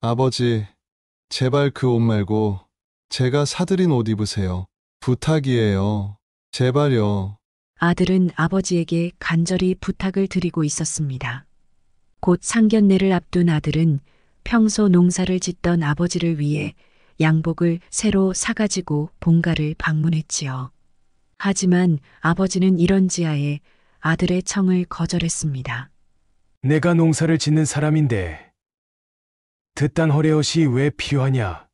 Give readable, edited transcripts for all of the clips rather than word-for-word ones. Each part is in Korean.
아버지, 제발 그 옷 말고 제가 사드린 옷 입으세요. 부탁이에요. 제발요. 아들은 아버지에게 간절히 부탁을 드리고 있었습니다. 곧 상견례를 앞둔 아들은 평소 농사를 짓던 아버지를 위해 양복을 새로 사가지고 본가를 방문했지요. 하지만 아버지는 이런지하에 아들의 청을 거절했습니다. 내가 농사를 짓는 사람인데 그딴 허례옷이 왜 필요하냐?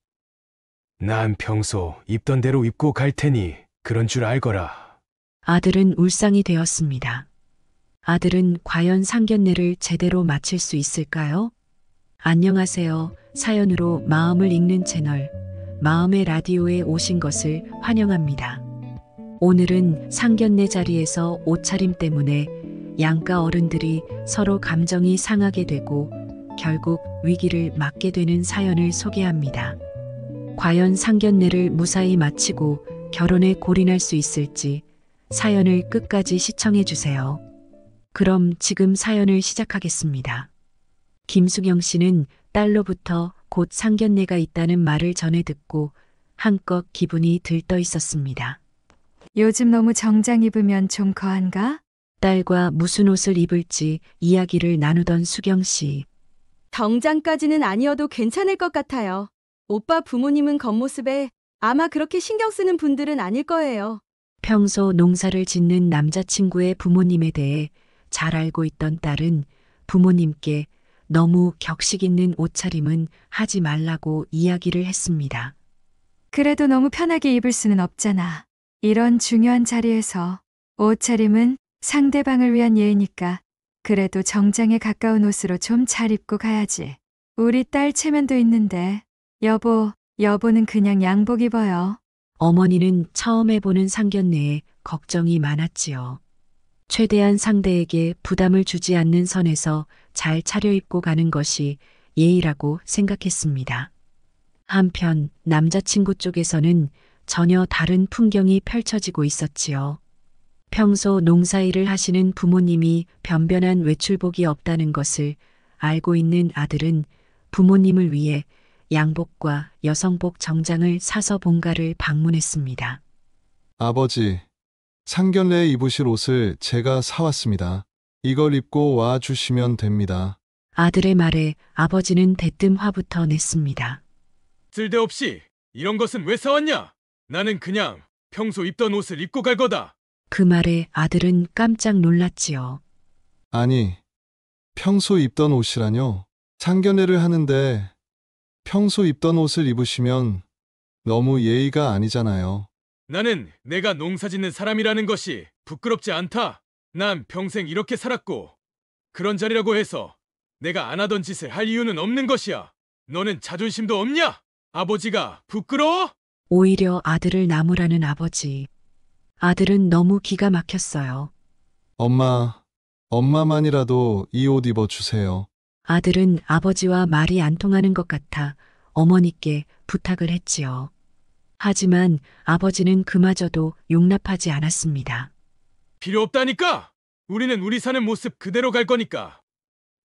난 평소 입던 대로 입고 갈 테니 그런 줄 알거라. 아들은 울상이 되었습니다. 아들은 과연 상견례를 제대로 마칠 수 있을까요? 안녕하세요. 사연으로 마음을 읽는 채널 마음의 라디오에 오신 것을 환영합니다. 오늘은 상견례 자리에서 옷차림 때문에 양가 어른들이 서로 감정이 상하게 되고 결국 위기를 맞게 되는 사연을 소개합니다. 과연 상견례를 무사히 마치고 결혼에 골인할 수 있을지 사연을 끝까지 시청해 주세요. 그럼 지금 사연을 시작하겠습니다. 김수경 씨는 딸로부터 곧 상견례가 있다는 말을 전해 듣고 한껏 기분이 들떠 있었습니다. 요즘 너무 정장 입으면 좀 거한가? 딸과 무슨 옷을 입을지 이야기를 나누던 수경 씨. 정장까지는 아니어도 괜찮을 것 같아요. 오빠 부모님은 겉모습에 아마 그렇게 신경 쓰는 분들은 아닐 거예요. 평소 농사를 짓는 남자친구의 부모님에 대해 잘 알고 있던 딸은 부모님께 너무 격식 있는 옷차림은 하지 말라고 이야기를 했습니다. 그래도 너무 편하게 입을 수는 없잖아. 이런 중요한 자리에서 옷차림은 상대방을 위한 예의니까 그래도 정장에 가까운 옷으로 좀 잘 입고 가야지. 우리 딸 체면도 있는데 여보는 그냥 양복 입어요. 어머니는 처음 해보는 상견례에 걱정이 많았지요. 최대한 상대에게 부담을 주지 않는 선에서 잘 차려입고 가는 것이 예의라고 생각했습니다. 한편 남자친구 쪽에서는 전혀 다른 풍경이 펼쳐지고 있었지요. 평소 농사일을 하시는 부모님이 변변한 외출복이 없다는 것을 알고 있는 아들은 부모님을 위해 양복과 여성복 정장을 사서 본가를 방문했습니다. 아버지, 상견례에 입으실 옷을 제가 사왔습니다. 이걸 입고 와 주시면 됩니다. 아들의 말에 아버지는 대뜸 화부터 냈습니다. 쓸데없이 이런 것은 왜 사왔냐? 나는 그냥 평소 입던 옷을 입고 갈 거다. 그 말에 아들은 깜짝 놀랐지요. 아니, 평소 입던 옷이라뇨? 상견례를 하는데 평소 입던 옷을 입으시면 너무 예의가 아니잖아요. 나는 내가 농사 짓는 사람이라는 것이 부끄럽지 않다. 난 평생 이렇게 살았고 그런 자리라고 해서 내가 안 하던 짓을 할 이유는 없는 것이야. 너는 자존심도 없냐? 아버지가 부끄러워? 오히려 아들을 나무라는 아버지. 아들은 너무 기가 막혔어요. 엄마만이라도 이 옷 입어주세요. 아들은 아버지와 말이 안 통하는 것 같아 어머니께 부탁을 했지요. 하지만 아버지는 그마저도 용납하지 않았습니다. 필요 없다니까! 우리는 우리 사는 모습 그대로 갈 거니까.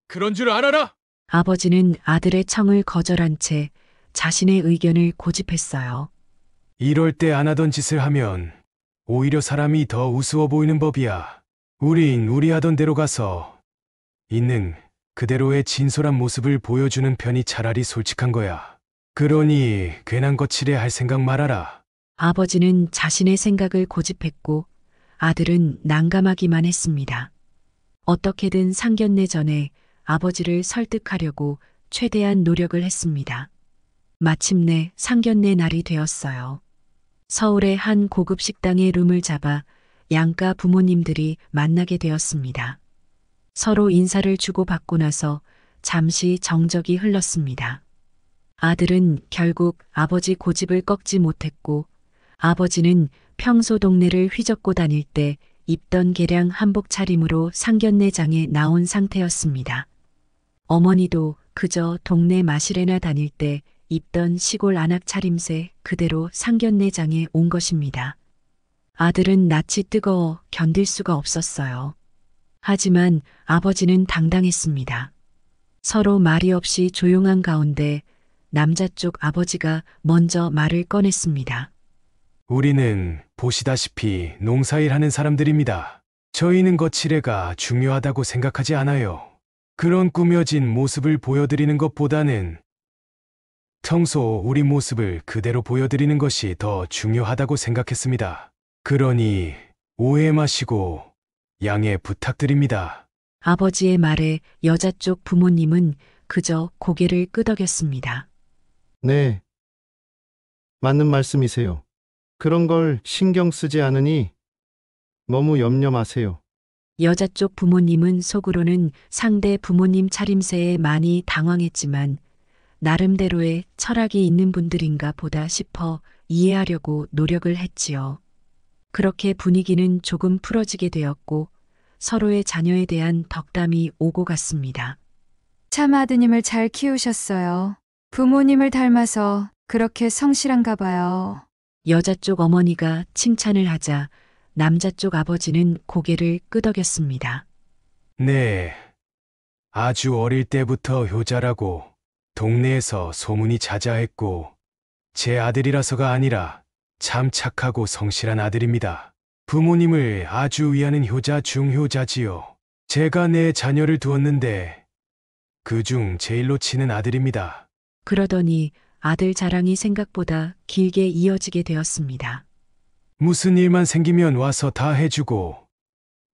그런 줄 알아라! 아버지는 아들의 청을 거절한 채 자신의 의견을 고집했어요. 이럴 때 안 하던 짓을 하면 오히려 사람이 더 우스워 보이는 법이야. 우린 우리 하던 대로 가서 있는 그대로의 진솔한 모습을 보여주는 편이 차라리 솔직한 거야. 그러니 괜한 거칠해 할 생각 말아라. 아버지는 자신의 생각을 고집했고 아들은 난감하기만 했습니다. 어떻게든 상견례 전에 아버지를 설득하려고 최대한 노력을 했습니다. 마침내 상견례 날이 되었어요. 서울의 한 고급 식당에 룸을 잡아 양가 부모님들이 만나게 되었습니다. 서로 인사를 주고받고 나서 잠시 정적이 흘렀습니다. 아들은 결국 아버지 고집을 꺾지 못했고 아버지는 평소 동네를 휘젓고 다닐 때 입던 개량 한복 차림으로 상견례장에 나온 상태였습니다. 어머니도 그저 동네 마실에나 다닐 때 입던 시골 안악 차림새 그대로 상견례장에 온 것입니다. 아들은 낯이 뜨거워 견딜 수가 없었어요. 하지만 아버지는 당당했습니다. 서로 말이 없이 조용한 가운데 남자 쪽 아버지가 먼저 말을 꺼냈습니다. 우리는 보시다시피 농사일 하는 사람들입니다. 저희는 거칠애가 중요하다고 생각하지 않아요. 그런 꾸며진 모습을 보여드리는 것보다는 평소 우리 모습을 그대로 보여드리는 것이 더 중요하다고 생각했습니다. 그러니 오해 마시고 양해 부탁드립니다. 아버지의 말에 여자 쪽 부모님은 그저 고개를 끄덕였습니다. 네. 맞는 말씀이세요. 그런 걸 신경 쓰지 않으니 너무 염려 마세요. 여자 쪽 부모님은 속으로는 상대 부모님 차림새에 많이 당황했지만 나름대로의 철학이 있는 분들인가 보다 싶어 이해하려고 노력을 했지요. 그렇게 분위기는 조금 풀어지게 되었고 서로의 자녀에 대한 덕담이 오고 갔습니다. 참 아드님을 잘 키우셨어요. 부모님을 닮아서 그렇게 성실한가 봐요. 여자 쪽 어머니가 칭찬을 하자 남자 쪽 아버지는 고개를 끄덕였습니다. 네. 아주 어릴 때부터 효자라고 동네에서 소문이 자자했고 제 아들이라서가 아니라 참 착하고 성실한 아들입니다. 부모님을 아주 위하는 효자 중 효자지요. 제가 내 자녀를 두었는데 그중 제일로 치는 아들입니다. 그러더니 아들 자랑이 생각보다 길게 이어지게 되었습니다. 무슨 일만 생기면 와서 다 해주고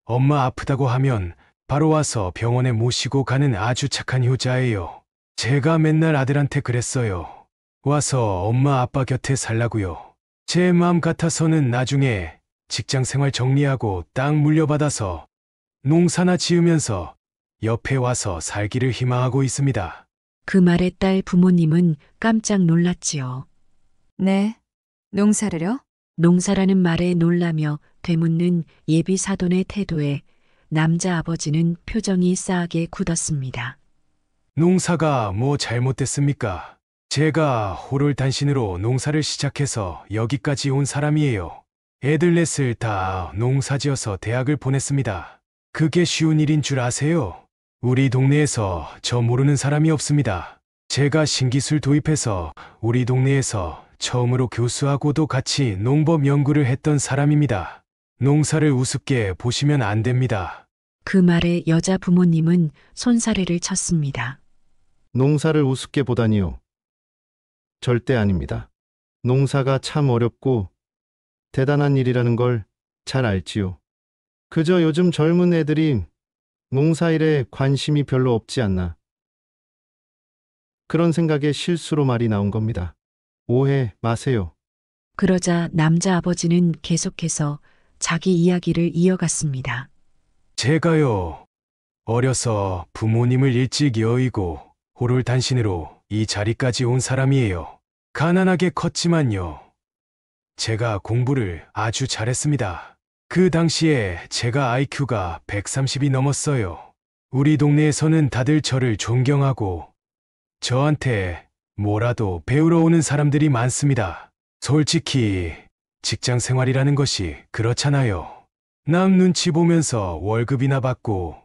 엄마 아프다고 하면 바로 와서 병원에 모시고 가는 아주 착한 효자예요. 제가 맨날 아들한테 그랬어요. 와서 엄마 아빠 곁에 살라고요. 제 마음 같아서는 나중에 직장 생활 정리하고 땅 물려받아서 농사나 지으면서 옆에 와서 살기를 희망하고 있습니다. 그 말에 딸 부모님은 깜짝 놀랐지요. 네. 농사를요? 농사라는 말에 놀라며 되묻는 예비 사돈의 태도에 남자 아버지는 표정이 싸하게 굳었습니다. 농사가 뭐 잘못됐습니까? 제가 호롤단신으로 농사를 시작해서 여기까지 온 사람이에요. 애들 넷을 다 농사지어서 대학을 보냈습니다. 그게 쉬운 일인 줄 아세요? 우리 동네에서 저 모르는 사람이 없습니다. 제가 신기술 도입해서 우리 동네에서 처음으로 교수하고도 같이 농법 연구를 했던 사람입니다. 농사를 우습게 보시면 안 됩니다. 그 말에 여자 부모님은 손사래를 쳤습니다. 농사를 우습게 보다니요. 절대 아닙니다. 농사가 참 어렵고 대단한 일이라는 걸 잘 알지요. 그저 요즘 젊은 애들이 농사일에 관심이 별로 없지 않나. 그런 생각에 실수로 말이 나온 겁니다. 오해 마세요. 그러자 남자 아버지는 계속해서 자기 이야기를 이어갔습니다. 제가요, 어려서 부모님을 일찍 여의고 호롤단신으로 이 자리까지 온 사람이에요. 가난하게 컸지만요. 제가 공부를 아주 잘했습니다. 그 당시에 제가 IQ가 130이 넘었어요. 우리 동네에서는 다들 저를 존경하고 저한테 뭐라도 배우러 오는 사람들이 많습니다. 솔직히 직장 생활이라는 것이 그렇잖아요. 남 눈치 보면서 월급이나 받고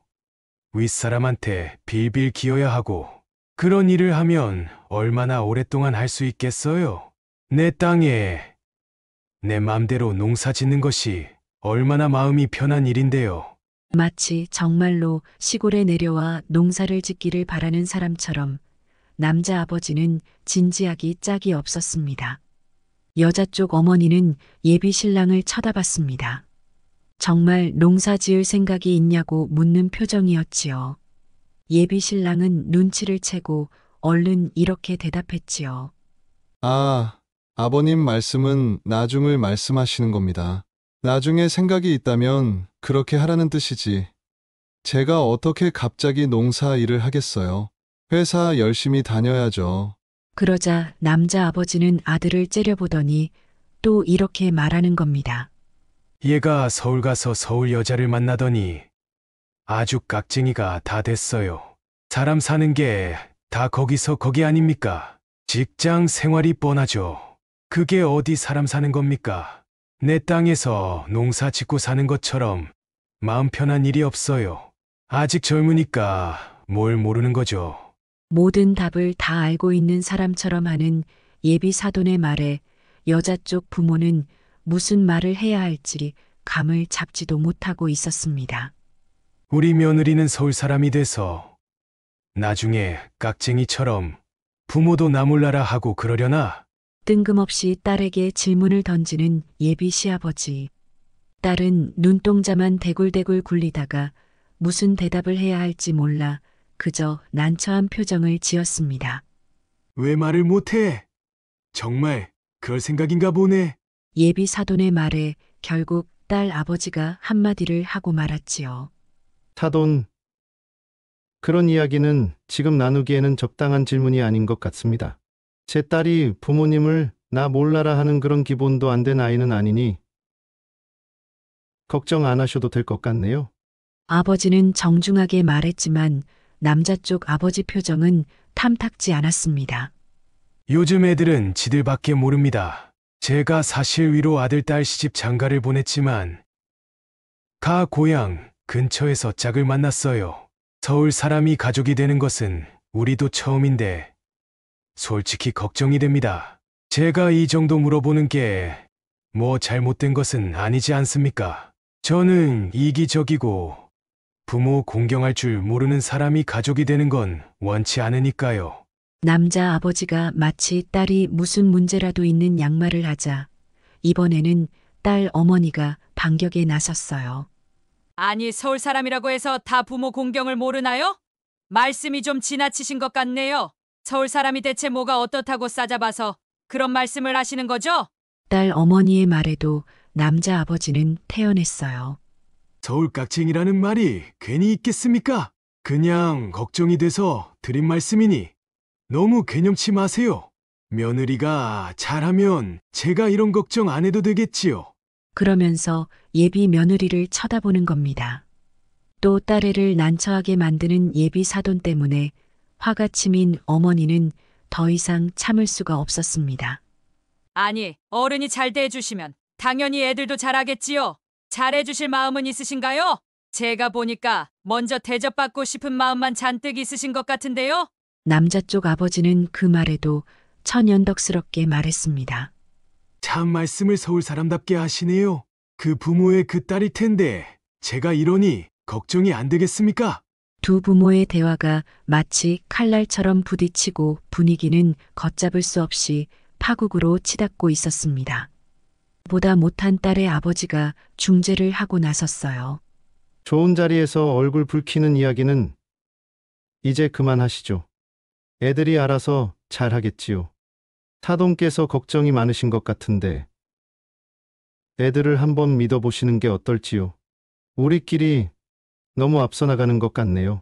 윗사람한테 빌빌 기어야 하고 그런 일을 하면 얼마나 오랫동안 할 수 있겠어요? 내 땅에 내 맘대로 농사 짓는 것이 얼마나 마음이 편한 일인데요. 마치 정말로 시골에 내려와 농사를 짓기를 바라는 사람처럼 남자 아버지는 진지하기 짝이 없었습니다. 여자 쪽 어머니는 예비 신랑을 쳐다봤습니다. 정말 농사 지을 생각이 있냐고 묻는 표정이었지요. 예비 신랑은 눈치를 채고 얼른 이렇게 대답했지요. 아, 아버님 말씀은 나중을 말씀하시는 겁니다. 나중에 생각이 있다면 그렇게 하라는 뜻이지. 제가 어떻게 갑자기 농사 일을 하겠어요. 회사 열심히 다녀야죠. 그러자 남자 아버지는 아들을 째려보더니 또 이렇게 말하는 겁니다. 얘가 서울 가서 서울 여자를 만나더니 아주 깍쟁이가 다 됐어요. 사람 사는 게 다 거기서 거기 아닙니까? 직장 생활이 뻔하죠. 그게 어디 사람 사는 겁니까? 내 땅에서 농사 짓고 사는 것처럼 마음 편한 일이 없어요. 아직 젊으니까 뭘 모르는 거죠. 모든 답을 다 알고 있는 사람처럼 하는 예비 사돈의 말에 여자 쪽 부모는 무슨 말을 해야 할지 감을 잡지도 못하고 있었습니다. 우리 며느리는 서울 사람이 돼서 나중에 깍쟁이처럼 부모도 나 몰라라 하고 그러려나? 뜬금없이 딸에게 질문을 던지는 예비 시아버지. 딸은 눈동자만 대굴대굴 굴리다가 무슨 대답을 해야 할지 몰라 그저 난처한 표정을 지었습니다. 왜 말을 못해? 정말 그럴 생각인가 보네. 예비 사돈의 말에 결국 딸 아버지가 한마디를 하고 말았지요. 사돈, 그런 이야기는 지금 나누기에는 적당한 질문이 아닌 것 같습니다. 제 딸이 부모님을 나 몰라라 하는 그런 기본도 안 된 아이는 아니니 걱정 안 하셔도 될 것 같네요. 아버지는 정중하게 말했지만 남자 쪽 아버지 표정은 탐탁지 않았습니다. 요즘 애들은 지들밖에 모릅니다. 제가 사실 위로 아들 딸 시집 장가를 보냈지만 가 고향 근처에서 짝을 만났어요. 서울 사람이 가족이 되는 것은 우리도 처음인데 솔직히 걱정이 됩니다. 제가 이 정도 물어보는 게 뭐 잘못된 것은 아니지 않습니까? 저는 이기적이고 부모 공경할 줄 모르는 사람이 가족이 되는 건 원치 않으니까요. 남자 아버지가 마치 딸이 무슨 문제라도 있는 양말을 하자 이번에는 딸 어머니가 반격에 나섰어요. 아니, 서울 사람이라고 해서 다 부모 공경을 모르나요? 말씀이 좀 지나치신 것 같네요. 서울 사람이 대체 뭐가 어떻다고 싸잡아서 그런 말씀을 하시는 거죠? 딸 어머니의 말에도 남자 아버지는 태연했어요. 서울 깍쟁이라는 말이 괜히 있겠습니까? 그냥 걱정이 돼서 드린 말씀이니 너무 개념치 마세요. 며느리가 잘하면 제가 이런 걱정 안 해도 되겠지요. 그러면서 예비 며느리를 쳐다보는 겁니다. 또 딸애를 난처하게 만드는 예비 사돈 때문에 화가 치민 어머니는 더 이상 참을 수가 없었습니다. 아니, 어른이 잘 대해주시면 당연히 애들도 잘하겠지요. 잘해주실 마음은 있으신가요? 제가 보니까 먼저 대접받고 싶은 마음만 잔뜩 있으신 것 같은데요? 남자 쪽 아버지는 그 말에도 천연덕스럽게 말했습니다. 참 말씀을 서울 사람답게 하시네요. 그 부모의 그 딸일 텐데 제가 이러니 걱정이 안 되겠습니까? 두 부모의 대화가 마치 칼날처럼 부딪히고 분위기는 걷잡을 수 없이 파국으로 치닫고 있었습니다. 보다 못한 딸의 아버지가 중재를 하고 나섰어요. 좋은 자리에서 얼굴 붉히는 이야기는 이제 그만하시죠. 애들이 알아서 잘하겠지요. 사돈께서 걱정이 많으신 것 같은데 애들을 한번 믿어보시는 게 어떨지요. 우리끼리 너무 앞서 나가는 것 같네요.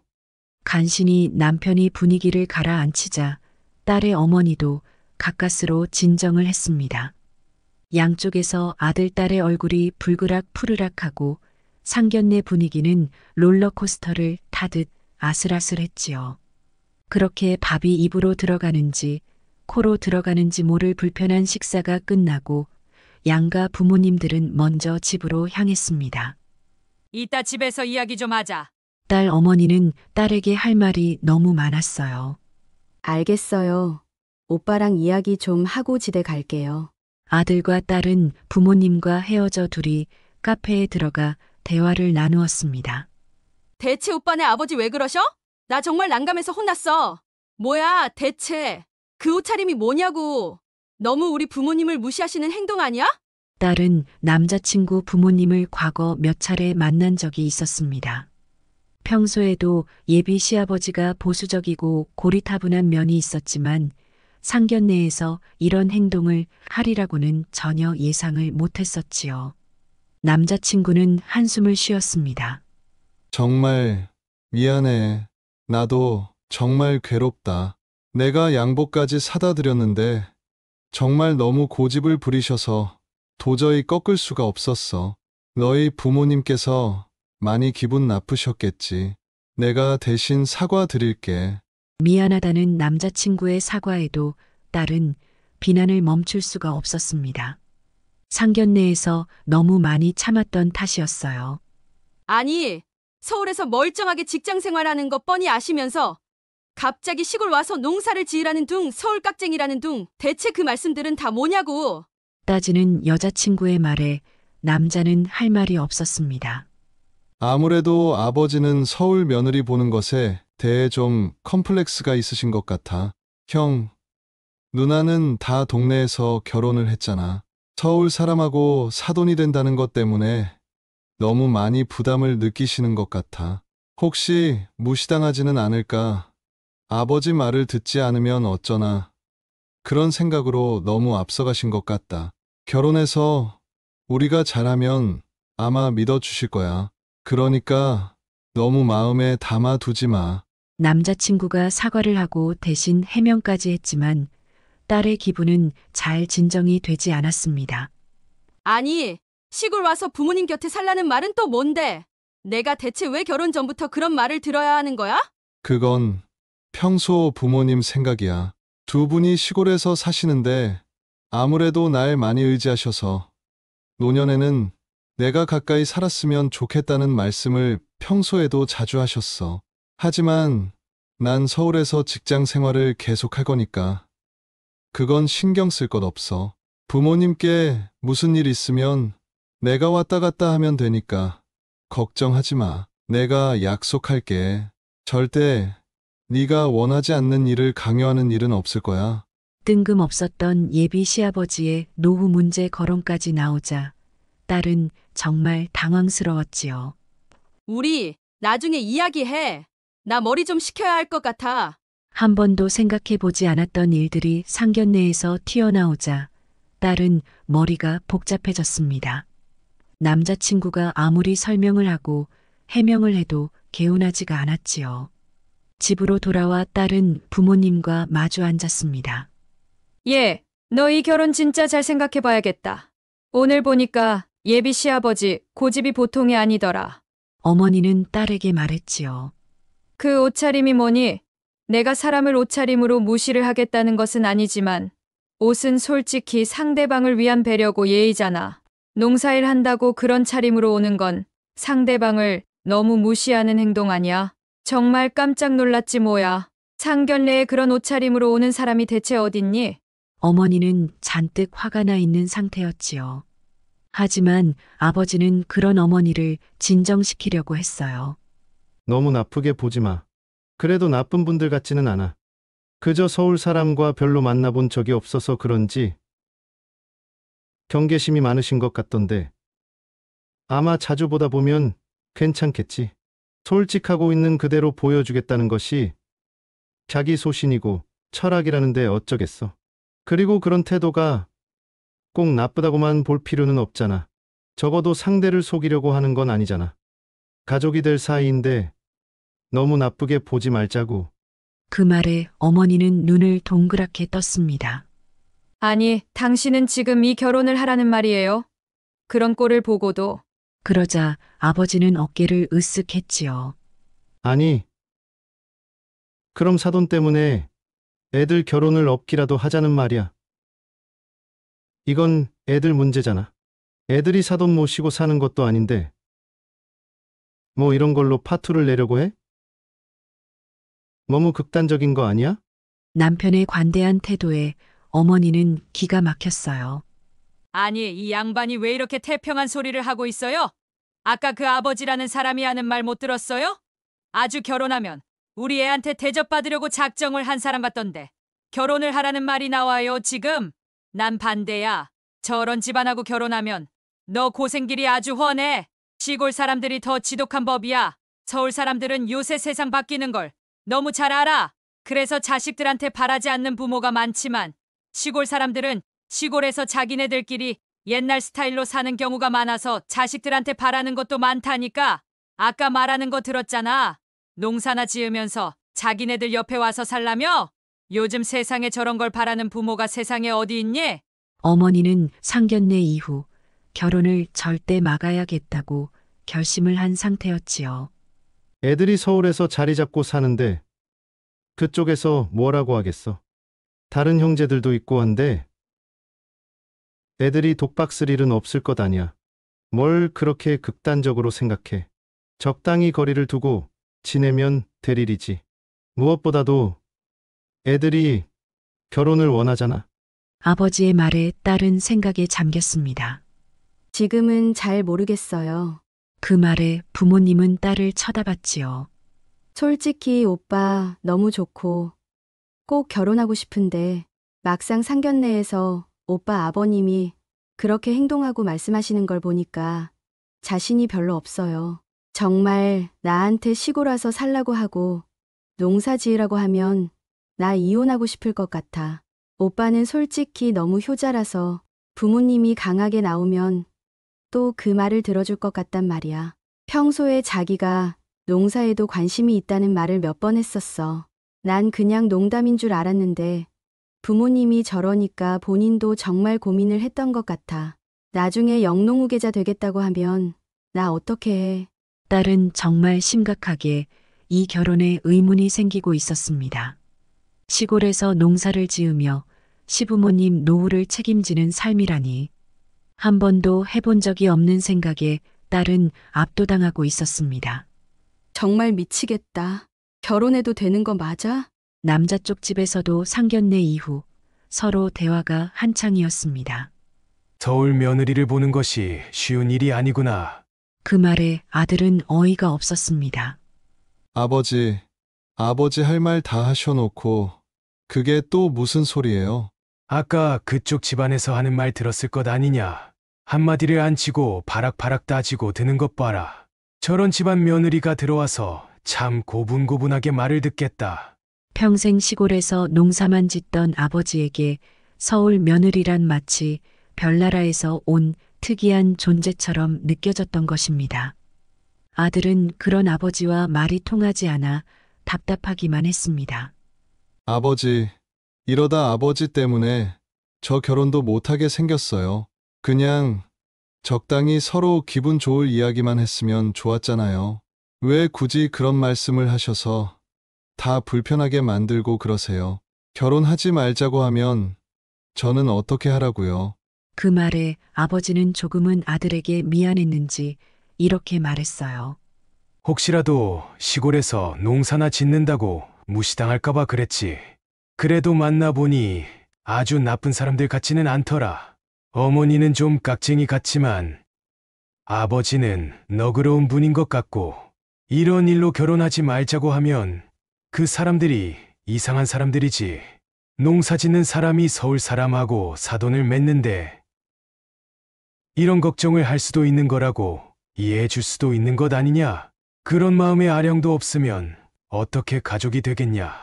간신히 남편이 분위기를 가라앉히자 딸의 어머니도 가까스로 진정을 했습니다. 양쪽에서 아들, 딸의 얼굴이 불그락 푸르락하고 상견례 분위기는 롤러코스터를 타듯 아슬아슬했지요. 그렇게 밥이 입으로 들어가는지 코로 들어가는지 모를 불편한 식사가 끝나고 양가 부모님들은 먼저 집으로 향했습니다. 이따 집에서 이야기 좀 하자. 딸 어머니는 딸에게 할 말이 너무 많았어요. 알겠어요. 오빠랑 이야기 좀 하고 집에 갈게요. 아들과 딸은 부모님과 헤어져 둘이 카페에 들어가 대화를 나누었습니다. 대체 오빠네 아버지 왜 그러셔? 나 정말 난감해서 혼났어. 뭐야, 대체 그 옷차림이 뭐냐고. 너무 우리 부모님을 무시하시는 행동 아니야? 딸은 남자친구 부모님을 과거 몇 차례 만난 적이 있었습니다. 평소에도 예비 시아버지가 보수적이고 고리타분한 면이 있었지만 상견례에서 이런 행동을 하리라고는 전혀 예상을 못했었지요. 남자친구는 한숨을 쉬었습니다. 정말 미안해. 나도 정말 괴롭다. 내가 양복까지 사다 드렸는데 정말 너무 고집을 부리셔서 도저히 꺾을 수가 없었어. 너희 부모님께서 많이 기분 나쁘셨겠지. 내가 대신 사과드릴게. 미안하다는 남자친구의 사과에도 딸은 비난을 멈출 수가 없었습니다. 상견례에서 너무 많이 참았던 탓이었어요. 아니, 서울에서 멀쩡하게 직장 생활하는 거 뻔히 아시면서 갑자기 시골 와서 농사를 지으라는 둥, 서울 깍쟁이라는 둥, 대체 그 말씀들은 다 뭐냐고. 따지는 여자친구의 말에 남자는 할 말이 없었습니다. 아무래도 아버지는 서울 며느리 보는 것에 대해 좀 컴플렉스가 있으신 것 같아. 형, 누나는 다 동네에서 결혼을 했잖아. 서울 사람하고 사돈이 된다는 것 때문에 너무 많이 부담을 느끼시는 것 같아. 혹시 무시당하지는 않을까? 아버지 말을 듣지 않으면 어쩌나. 그런 생각으로 너무 앞서가신 것 같다. 결혼해서 우리가 잘하면 아마 믿어주실 거야. 그러니까 너무 마음에 담아두지 마. 남자친구가 사과를 하고 대신 해명까지 했지만 딸의 기분은 잘 진정이 되지 않았습니다. 아니, 시골 와서 부모님 곁에 살라는 말은 또 뭔데? 내가 대체 왜 결혼 전부터 그런 말을 들어야 하는 거야? 그건 평소 부모님 생각이야. 두 분이 시골에서 사시는데 아무래도 날 많이 의지하셔서 노년에는 내가 가까이 살았으면 좋겠다는 말씀을 평소에도 자주 하셨어. 하지만 난 서울에서 직장 생활을 계속할 거니까 그건 신경 쓸 것 없어. 부모님께 무슨 일 있으면 내가 왔다 갔다 하면 되니까 걱정하지 마. 내가 약속할게. 절대 네가 원하지 않는 일을 강요하는 일은 없을 거야. 뜬금없었던 예비 시아버지의 노후 문제 거론까지 나오자 딸은 정말 당황스러웠지요. 우리 나중에 이야기해. 나 머리 좀 식혀야 할 것 같아. 한 번도 생각해 보지 않았던 일들이 상견례에서 튀어나오자 딸은 머리가 복잡해졌습니다. 남자친구가 아무리 설명을 하고 해명을 해도 개운하지가 않았지요. 집으로 돌아와 딸은 부모님과 마주 앉았습니다. 예, 너 이 결혼 진짜 잘 생각해봐야겠다. 오늘 보니까 예비 시아버지 고집이 보통이 아니더라. 어머니는 딸에게 말했지요. 그 옷차림이 뭐니? 내가 사람을 옷차림으로 무시를 하겠다는 것은 아니지만 옷은 솔직히 상대방을 위한 배려고 예의잖아. 농사일 한다고 그런 차림으로 오는 건 상대방을 너무 무시하는 행동 아니야? 정말 깜짝 놀랐지 뭐야. 상견례에 그런 옷차림으로 오는 사람이 대체 어딨니? 어머니는 잔뜩 화가 나 있는 상태였지요. 하지만 아버지는 그런 어머니를 진정시키려고 했어요. 너무 나쁘게 보지 마. 그래도 나쁜 분들 같지는 않아. 그저 서울 사람과 별로 만나본 적이 없어서 그런지 경계심이 많으신 것 같던데. 아마 자주 보다 보면 괜찮겠지. 솔직하고 있는 그대로 보여주겠다는 것이 자기 소신이고 철학이라는데 어쩌겠어. 그리고 그런 태도가 꼭 나쁘다고만 볼 필요는 없잖아. 적어도 상대를 속이려고 하는 건 아니잖아. 가족이 될 사이인데 너무 나쁘게 보지 말자고. 그 말에 어머니는 눈을 동그랗게 떴습니다. 아니, 당신은 지금 이 결혼을 하라는 말이에요? 그런 꼴을 보고도. 그러자 아버지는 어깨를 으쓱했지요. 아니, 그럼 사돈 때문에 애들 결혼을 업기라도 하자는 말이야. 이건 애들 문제잖아. 애들이 사돈 모시고 사는 것도 아닌데 뭐 이런 걸로 파투를 내려고 해? 너무 극단적인 거 아니야? 남편의 관대한 태도에 어머니는 기가 막혔어요. 아니, 이 양반이 왜 이렇게 태평한 소리를 하고 있어요? 아까 그 아버지라는 사람이 하는 말 못 들었어요? 아주 결혼하면 우리 애한테 대접받으려고 작정을 한 사람 같던데 결혼을 하라는 말이 나와요, 지금? 난 반대야. 저런 집안하고 결혼하면 너 고생길이 아주 훤해. 시골 사람들이 더 지독한 법이야. 서울 사람들은 요새 세상 바뀌는 걸 너무 잘 알아. 그래서 자식들한테 바라지 않는 부모가 많지만 시골 사람들은 시골에서 자기네들끼리 옛날 스타일로 사는 경우가 많아서 자식들한테 바라는 것도 많다니까. 아까 말하는 거 들었잖아. 농사나 지으면서 자기네들 옆에 와서 살라며? 요즘 세상에 저런 걸 바라는 부모가 세상에 어디 있니? 어머니는 상견례 이후 결혼을 절대 막아야겠다고 결심을 한 상태였지요. 애들이 서울에서 자리 잡고 사는데 그쪽에서 뭐라고 하겠어. 다른 형제들도 있고 한데 애들이 독박 쓸 일은 없을 것 아니야. 뭘 그렇게 극단적으로 생각해. 적당히 거리를 두고 지내면 될 일이지. 무엇보다도 애들이 결혼을 원하잖아. 아버지의 말에 딸은 생각에 잠겼습니다. 지금은 잘 모르겠어요. 그 말에 부모님은 딸을 쳐다봤지요. 솔직히 오빠 너무 좋고 꼭 결혼하고 싶은데 막상 상견례에서 오빠 아버님이 그렇게 행동하고 말씀하시는 걸 보니까 자신이 별로 없어요. 정말 나한테 시골 와서 살라고 하고 농사 지으라고 하면 나 이혼하고 싶을 것 같아. 오빠는 솔직히 너무 효자라서 부모님이 강하게 나오면 또 그 말을 들어줄 것 같단 말이야. 평소에 자기가 농사에도 관심이 있다는 말을 몇 번 했었어. 난 그냥 농담인 줄 알았는데 부모님이 저러니까 본인도 정말 고민을 했던 것 같아. 나중에 영농후계자 되겠다고 하면 나 어떻게 해? 딸은 정말 심각하게 이 결혼에 의문이 생기고 있었습니다. 시골에서 농사를 지으며 시부모님 노후를 책임지는 삶이라니 한 번도 해본 적이 없는 생각에 딸은 압도당하고 있었습니다. 정말 미치겠다. 결혼해도 되는 거 맞아? 남자 쪽 집에서도 상견례 이후 서로 대화가 한창이었습니다. 서울 며느리를 보는 것이 쉬운 일이 아니구나. 그 말에 아들은 어이가 없었습니다. 아버지 할 말 다 하셔놓고 그게 또 무슨 소리예요? 아까 그쪽 집안에서 하는 말 들었을 것 아니냐. 한마디를 안 치고 바락바락 따지고 드는 것 봐라. 저런 집안 며느리가 들어와서 참 고분고분하게 말을 듣겠다. 평생 시골에서 농사만 짓던 아버지에게 서울 며느리란 마치 별나라에서 온 특이한 존재처럼 느껴졌던 것입니다. 아들은 그런 아버지와 말이 통하지 않아 답답하기만 했습니다. 아버지, 이러다 아버지 때문에 저 결혼도 못하게 생겼어요. 그냥 적당히 서로 기분 좋을 이야기만 했으면 좋았잖아요. 왜 굳이 그런 말씀을 하셔서 다 불편하게 만들고 그러세요? 결혼하지 말자고 하면 저는 어떻게 하라고요? 그 말에 아버지는 조금은 아들에게 미안했는지 이렇게 말했어요. 혹시라도 시골에서 농사나 짓는다고 무시당할까봐 그랬지. 그래도 만나보니 아주 나쁜 사람들 같지는 않더라. 어머니는 좀 깍쟁이 같지만 아버지는 너그러운 분인 것 같고 이런 일로 결혼하지 말자고 하면 그 사람들이 이상한 사람들이지. 농사 짓는 사람이 서울 사람하고 사돈을 맺는데 이런 걱정을 할 수도 있는 거라고 이해해 줄 수도 있는 것 아니냐. 그런 마음의 아량도 없으면 어떻게 가족이 되겠냐.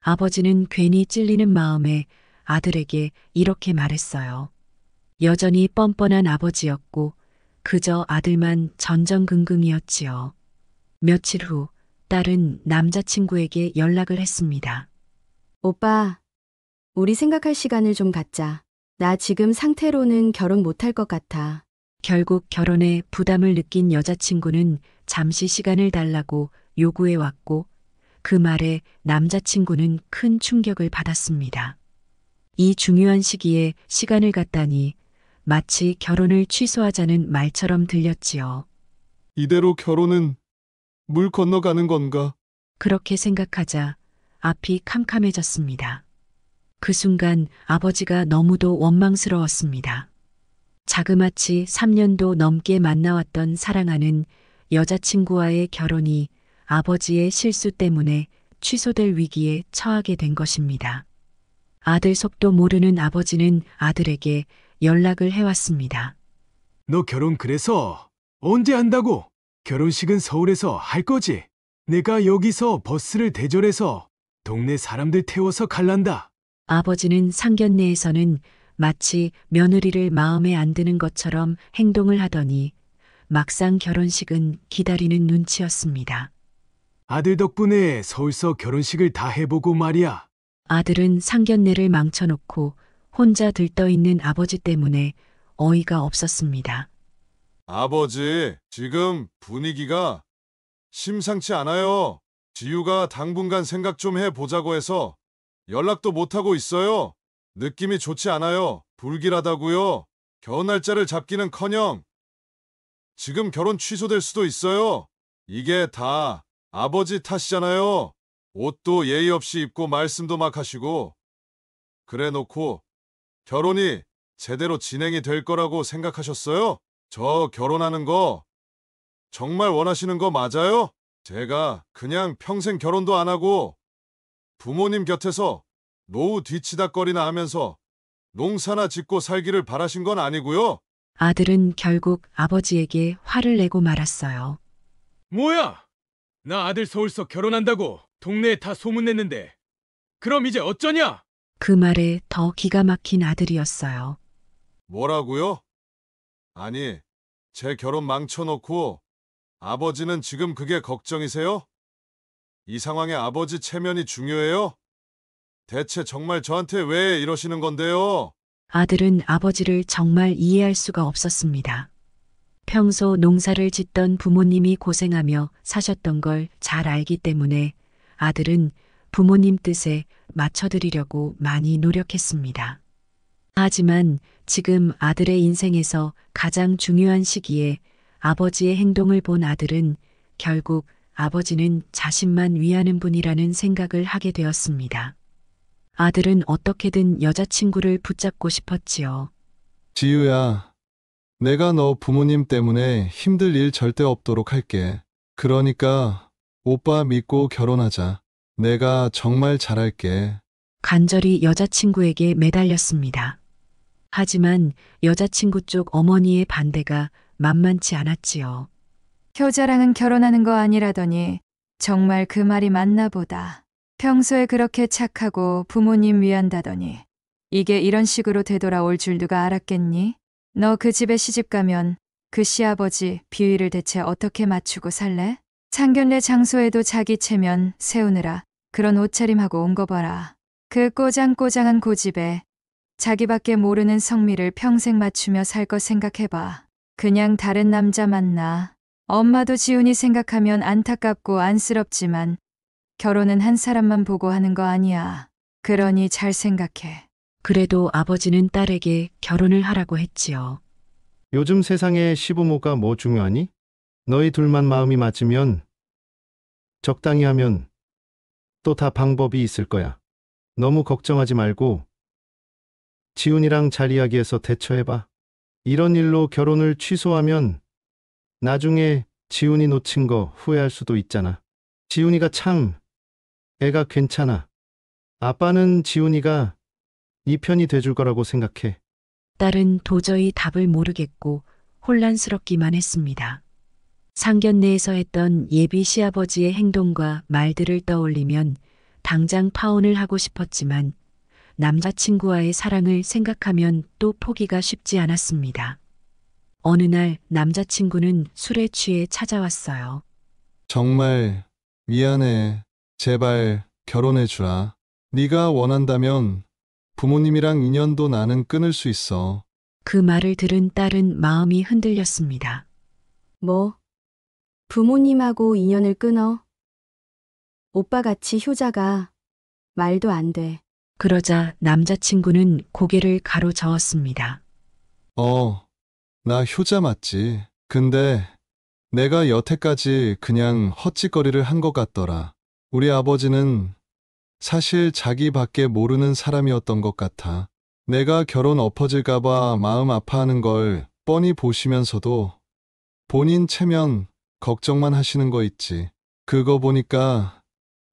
아버지는 괜히 찔리는 마음에 아들에게 이렇게 말했어요. 여전히 뻔뻔한 아버지였고 그저 아들만 전전긍긍이었지요. 며칠 후 딸은 남자친구에게 연락을 했습니다. 오빠, 우리 생각할 시간을 좀 갖자. 나 지금 상태로는 결혼 못할 것 같아. 결국 결혼에 부담을 느낀 여자친구는 잠시 시간을 달라고 요구해 왔고 그 말에 남자친구는 큰 충격을 받았습니다. 이 중요한 시기에 시간을 갖다니 마치 결혼을 취소하자는 말처럼 들렸지요. 이대로 결혼은 물 건너가는 건가? 그렇게 생각하자 앞이 캄캄해졌습니다. 그 순간 아버지가 너무도 원망스러웠습니다. 자그마치 3년도 넘게 만나왔던 사랑하는 여자친구와의 결혼이 아버지의 실수 때문에 취소될 위기에 처하게 된 것입니다. 아들 속도 모르는 아버지는 아들에게 연락을 해왔습니다. 너 결혼 그래서 언제 한다고? 결혼식은 서울에서 할 거지? 내가 여기서 버스를 대절해서 동네 사람들 태워서 갈란다. 아버지는 상견례에서는 마치 며느리를 마음에 안 드는 것처럼 행동을 하더니 막상 결혼식은 기다리는 눈치였습니다. 아들 덕분에 서울서 결혼식을 다 해보고 말이야. 아들은 상견례를 망쳐놓고 혼자 들떠있는 아버지 때문에 어이가 없었습니다. 아버지, 지금 분위기가 심상치 않아요. 지유가 당분간 생각 좀 해보자고 해서 연락도 못하고 있어요. 느낌이 좋지 않아요. 불길하다고요. 결혼 날짜를 잡기는커녕 지금 결혼 취소될 수도 있어요. 이게 다 아버지 탓이잖아요. 옷도 예의 없이 입고 말씀도 막 하시고 그래 놓고 결혼이 제대로 진행이 될 거라고 생각하셨어요? 저 결혼하는 거 정말 원하시는 거 맞아요? 제가 그냥 평생 결혼도 안 하고 부모님 곁에서 노후 뒤치다꺼리나 하면서 농사나 짓고 살기를 바라신 건 아니고요. 아들은 결국 아버지에게 화를 내고 말았어요. 뭐야? 나 아들 서울서 결혼한다고 동네에 다 소문냈는데. 그럼 이제 어쩌냐? 그 말에 더 기가 막힌 아들이었어요. 뭐라고요? 아니, 제 결혼 망쳐놓고 아버지는 지금 그게 걱정이세요? 이 상황에 아버지 체면이 중요해요? 대체 정말 저한테 왜 이러시는 건데요? 아들은 아버지를 정말 이해할 수가 없었습니다. 평소 농사를 짓던 부모님이 고생하며 사셨던 걸 잘 알기 때문에 아들은 부모님 뜻에 맞춰드리려고 많이 노력했습니다. 하지만 지금 아들의 인생에서 가장 중요한 시기에 아버지의 행동을 본 아들은 결국 아버지는 자신만 위하는 분이라는 생각을 하게 되었습니다. 아들은 어떻게든 여자친구를 붙잡고 싶었지요. 지유야, 내가 너 부모님 때문에 힘들 일 절대 없도록 할게. 그러니까 오빠 믿고 결혼하자. 내가 정말 잘할게. 간절히 여자친구에게 매달렸습니다. 하지만 여자친구 쪽 어머니의 반대가 만만치 않았지요. 효자랑은 결혼하는 거 아니라더니 정말 그 말이 맞나 보다. 평소에 그렇게 착하고 부모님 위한다더니 이게 이런 식으로 되돌아올 줄 누가 알았겠니? 너 그 집에 시집 가면 그 시아버지 비위를 대체 어떻게 맞추고 살래? 상견례 장소에도 자기 체면 세우느라 그런 옷차림하고 온 거 봐라. 그 꼬장꼬장한 고집에 자기밖에 모르는 성미를 평생 맞추며 살 거 생각해봐. 그냥 다른 남자 만나. 엄마도 지훈이 생각하면 안타깝고 안쓰럽지만 결혼은 한 사람만 보고 하는 거 아니야. 그러니 잘 생각해. 그래도 아버지는 딸에게 결혼을 하라고 했지요. 요즘 세상에 시부모가 뭐 중요하니? 너희 둘만 마음이 맞으면 적당히 하면 또 다 방법이 있을 거야. 너무 걱정하지 말고 지훈이랑 잘 이야기해서 대처해봐. 이런 일로 결혼을 취소하면 나중에 지훈이 놓친 거 후회할 수도 있잖아. 지훈이가 참 애가 괜찮아. 아빠는 지훈이가 네 편이 돼줄 거라고 생각해. 딸은 도저히 답을 모르겠고 혼란스럽기만 했습니다. 상견례에서 했던 예비 시아버지의 행동과 말들을 떠올리면 당장 파혼을 하고 싶었지만 남자친구와의 사랑을 생각하면 또 포기가 쉽지 않았습니다. 어느 날 남자친구는 술에 취해 찾아왔어요. 정말 미안해. 제발 결혼해주라. 네가 원한다면 부모님이랑 인연도 나는 끊을 수 있어. 그 말을 들은 딸은 마음이 흔들렸습니다. 뭐? 부모님하고 인연을 끊어? 오빠같이 효자가 말도 안 돼. 그러자 남자친구는 고개를 가로저었습니다. 나 효자 맞지. 근데 내가 여태까지 그냥 헛짓거리를 한 것 같더라. 우리 아버지는 사실 자기밖에 모르는 사람이었던 것 같아. 내가 결혼 엎어질까봐 마음 아파하는 걸 뻔히 보시면서도 본인 체면 걱정만 하시는 거 있지. 그거 보니까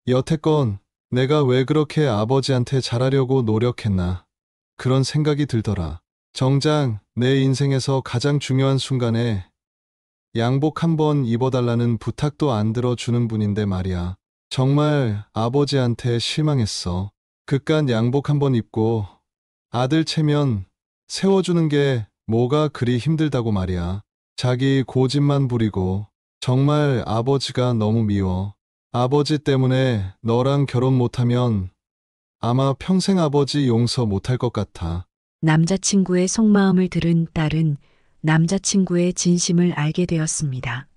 여태껏 내가 왜 그렇게 아버지한테 잘하려고 노력했나 그런 생각이 들더라. 정작 내 인생에서 가장 중요한 순간에 양복 한번 입어달라는 부탁도 안 들어주는 분인데 말이야. 정말 아버지한테 실망했어. 그깟 양복 한번 입고 아들 체면 세워주는 게 뭐가 그리 힘들다고 말이야. 자기 고집만 부리고 정말 아버지가 너무 미워. 아버지 때문에 너랑 결혼 못하면 아마 평생 아버지 용서 못할 것 같아. 남자친구의 속마음을 들은 딸은 남자친구의 진심을 알게 되었습니다.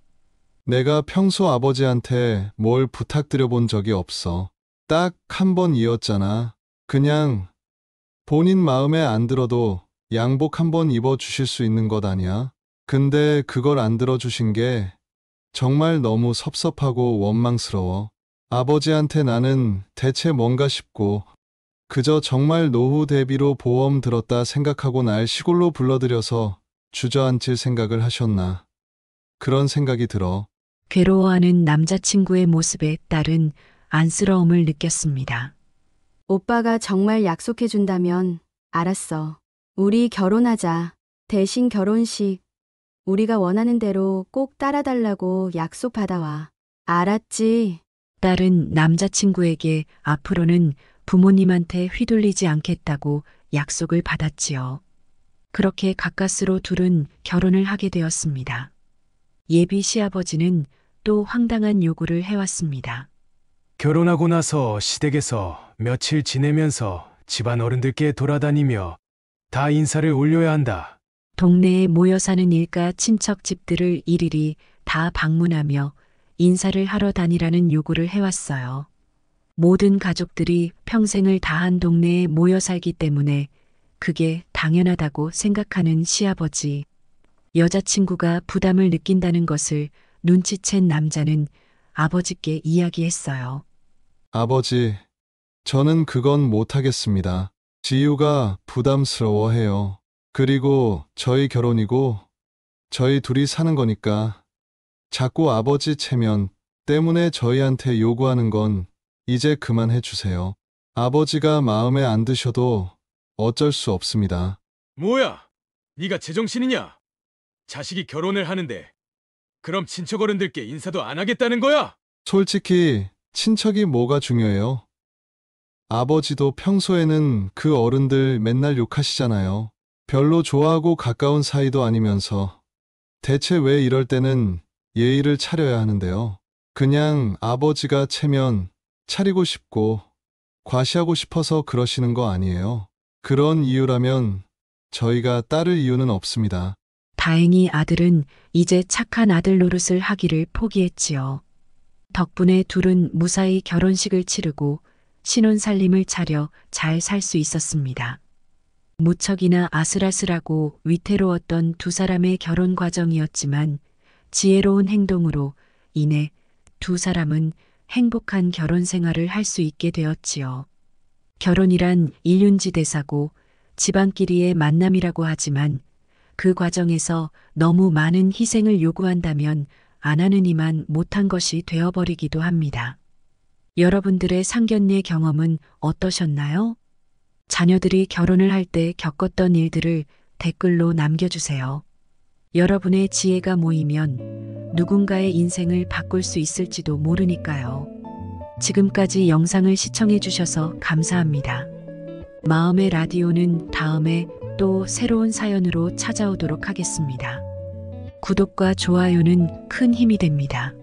내가 평소 아버지한테 뭘 부탁드려 본 적이 없어. 딱 한 번이었잖아. 그냥 본인 마음에 안 들어도 양복 한번 입어주실 수 있는 것 아니야? 근데 그걸 안 들어주신 게 정말 너무 섭섭하고 원망스러워. 아버지한테 나는 대체 뭔가 싶고 그저 정말 노후 대비로 보험 들었다 생각하고 날 시골로 불러들여서 주저앉힐 생각을 하셨나. 그런 생각이 들어. 괴로워하는 남자친구의 모습에 딸은 안쓰러움을 느꼈습니다. 오빠가 정말 약속해준다면 알았어. 우리 결혼하자. 대신 결혼식 우리가 원하는 대로 꼭 따라달라고 약속 받아와. 알았지? 딸은 남자친구에게 앞으로는 부모님한테 휘둘리지 않겠다고 약속을 받았지요. 그렇게 가까스로 둘은 결혼을 하게 되었습니다. 예비 시아버지는 또 황당한 요구를 해왔습니다. 결혼하고 나서 시댁에서 며칠 지내면서 집안 어른들께 돌아다니며 다 인사를 올려야 한다. 동네에 모여 사는 일가 친척 집들을 일일이 다 방문하며 인사를 하러 다니라는 요구를 해왔어요. 모든 가족들이 평생을 다한 동네에 모여 살기 때문에 그게 당연하다고 생각하는 시아버지. 여자친구가 부담을 느낀다는 것을 눈치챈 남자는 아버지께 이야기했어요. 아버지, 저는 그건 못하겠습니다. 지유가 부담스러워해요. 그리고 저희 결혼이고 저희 둘이 사는 거니까 자꾸 아버지 체면 때문에 저희한테 요구하는 건 이제 그만해 주세요. 아버지가 마음에 안 드셔도 어쩔 수 없습니다. 뭐야? 네가 제정신이냐? 자식이 결혼을 하는데 그럼 친척 어른들께 인사도 안 하겠다는 거야? 솔직히 친척이 뭐가 중요해요? 아버지도 평소에는 그 어른들 맨날 욕하시잖아요. 별로 좋아하고 가까운 사이도 아니면서 대체 왜 이럴 때는 예의를 차려야 하는데요. 그냥 아버지가 체면 차리고 싶고 과시하고 싶어서 그러시는 거 아니에요. 그런 이유라면 저희가 따를 이유는 없습니다. 다행히 아들은 이제 착한 아들 노릇을 하기를 포기했지요. 덕분에 둘은 무사히 결혼식을 치르고 신혼살림을 차려 잘 살 수 있었습니다. 무척이나 아슬아슬하고 위태로웠던 두 사람의 결혼 과정이었지만 지혜로운 행동으로 인해 두 사람은 행복한 결혼 생활을 할 수 있게 되었지요. 결혼이란 일륜지대사고 집안끼리의 만남이라고 하지만 그 과정에서 너무 많은 희생을 요구한다면 안 하는 이만 못한 것이 되어버리기도 합니다. 여러분들의 상견례 경험은 어떠셨나요? 자녀들이 결혼을 할 때 겪었던 일들을 댓글로 남겨주세요. 여러분의 지혜가 모이면 누군가의 인생을 바꿀 수 있을지도 모르니까요. 지금까지 영상을 시청해 주셔서 감사합니다. 마음의 라디오는 다음에 또 새로운 사연으로 찾아오도록 하겠습니다. 구독과 좋아요는 큰 힘이 됩니다.